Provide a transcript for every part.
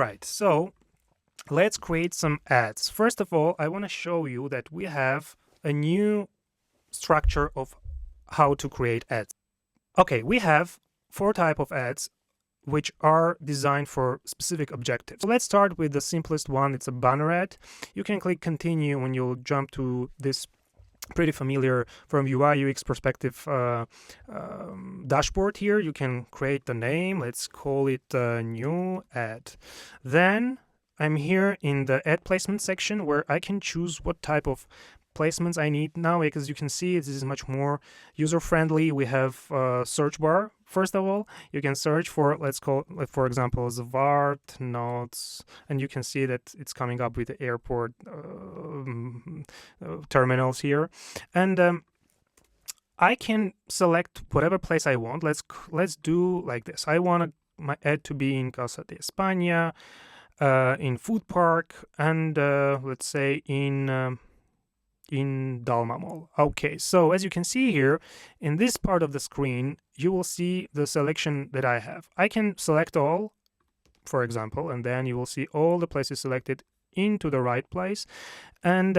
right, so let's create some ads. First of all, I want to show you that we have a new structure of how to create ads. Okay, we have 4 types of ads which are designed for specific objectives. So let's start with the simplest one. It's a banner ad. You can click continue when you'll jump to this pretty familiar from UI UX perspective dashboard here. You can create the name. Let's call it new ad. Then I'm here in the ad placement section where I can choose what type of placements I need now. Because you can see this is much more user-friendly. We have a search bar. First of all, you can search for, let's call, for example, Zwart notes, and you can see that it's coming up with the airport terminals here. And I can select whatever place I want. Let's do like this. I want my ad to be in Casa de España, in Food Park, and let's say in Dalma Mall. Okay, so as you can see here, in this part of the screen, you will see the selection that I have. I can select all, for example, and then you will see all the places selected into the right place. And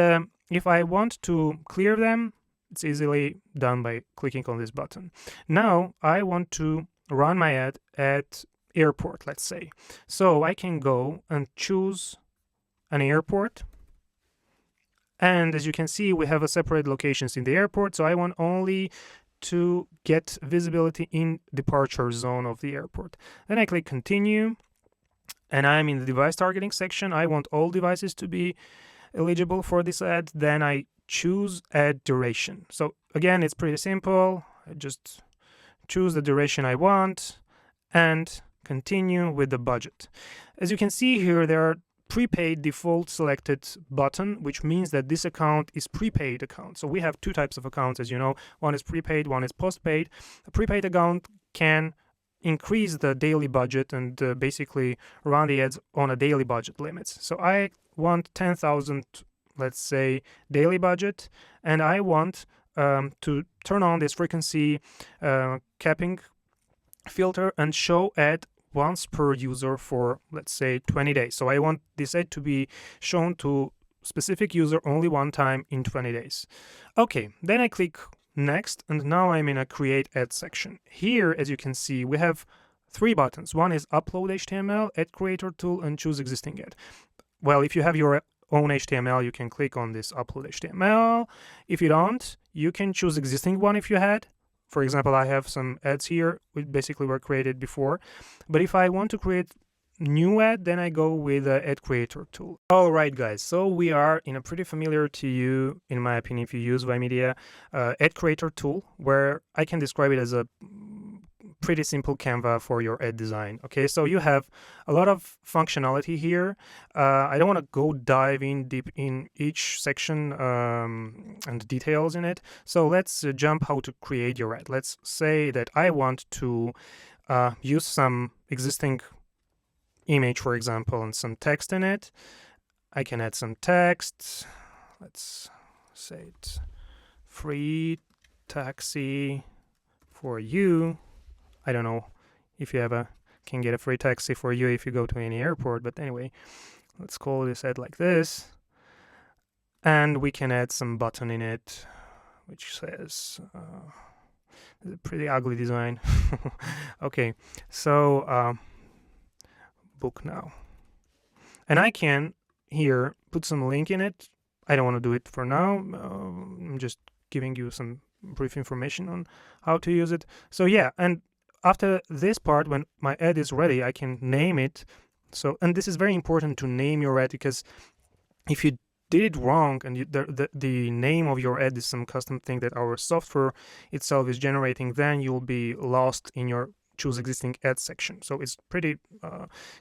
if I want to clear them, it's easily done by clicking on this button. Now, I want to run my ad at airport, let's say. So I can go and choose an airport. And as you can see, we have a separate locations in the airport. So I want only to get visibility in departure zone of the airport. Then I click continue, and I'm in the device targeting section. I want all devices to be eligible for this ad. Then I choose ad duration. So again, it's pretty simple. I just choose the duration I want and continue with the budget. As you can see here, there are prepaid default selected button, which means that this account is prepaid account. So we have 2 types of accounts, as you know. One is prepaid, one is postpaid. A prepaid account can increase the daily budget and basically run the ads on a daily budget limits. So I want 10,000, let's say, daily budget, and I want to turn on this frequency capping filter and show ad once per user for, let's say, 20 days. So I want this ad to be shown to specific user only one time in 20 days. Okay, then I click next, and now I'm in a create ad section. Here, as you can see, we have 3 buttons. One is upload HTML, ad creator tool, and choose existing ad. Well, if you have your own HTML, you can click on this upload HTML. If you don't, you can choose existing one if you had. For example, I have some ads here which basically were created before. But if I want to create new ad, then I go with the ad creator tool. All right, guys, so we are in a pretty familiar to you, in my opinion, if you use Wimedia, ad creator tool, where I can describe it as a pretty simple Canva for your ad design. Okay, so you have a lot of functionality here. I don't want to go dive in deep in each section and details in it. So let's jump how to create your ad. Let's say that I want to use some existing image, for example, and some text in it. I can add some text. Let's say it, free taxi for you. I don't know if you ever can get a free taxi for you if you go to any airport, but anyway, let's call this ad like this. And we can add some button in it, which says, it's a pretty ugly design. Okay, so book now. And I can here put some link in it. I don't want to do it for now. I'm just giving you some brief information on how to use it. So yeah, and after this part, when my ad is ready, I can name it. So, and this is very important to name your ad, because if you did it wrong and the name of your ad is some custom thing that our software itself is generating, then you'll be lost in your choose existing ad section. So it's pretty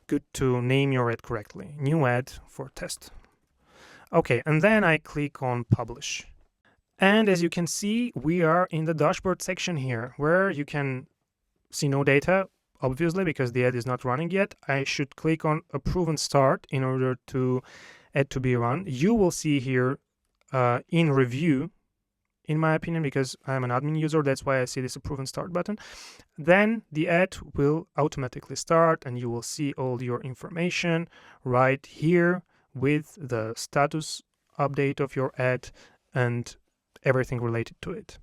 good to name your ad correctly. New ad for test. Okay, and then I click on publish. And as you can see, we are in the dashboard section here, where you can see no data, obviously, because the ad is not running yet. I should click on approve and start in order to ad to be run. You will see here in review in my opinion, because I'm an admin user. That's why I see this approve and start button. Then the ad will automatically start, and you will see all your information right here with the status update of your ad and everything related to it.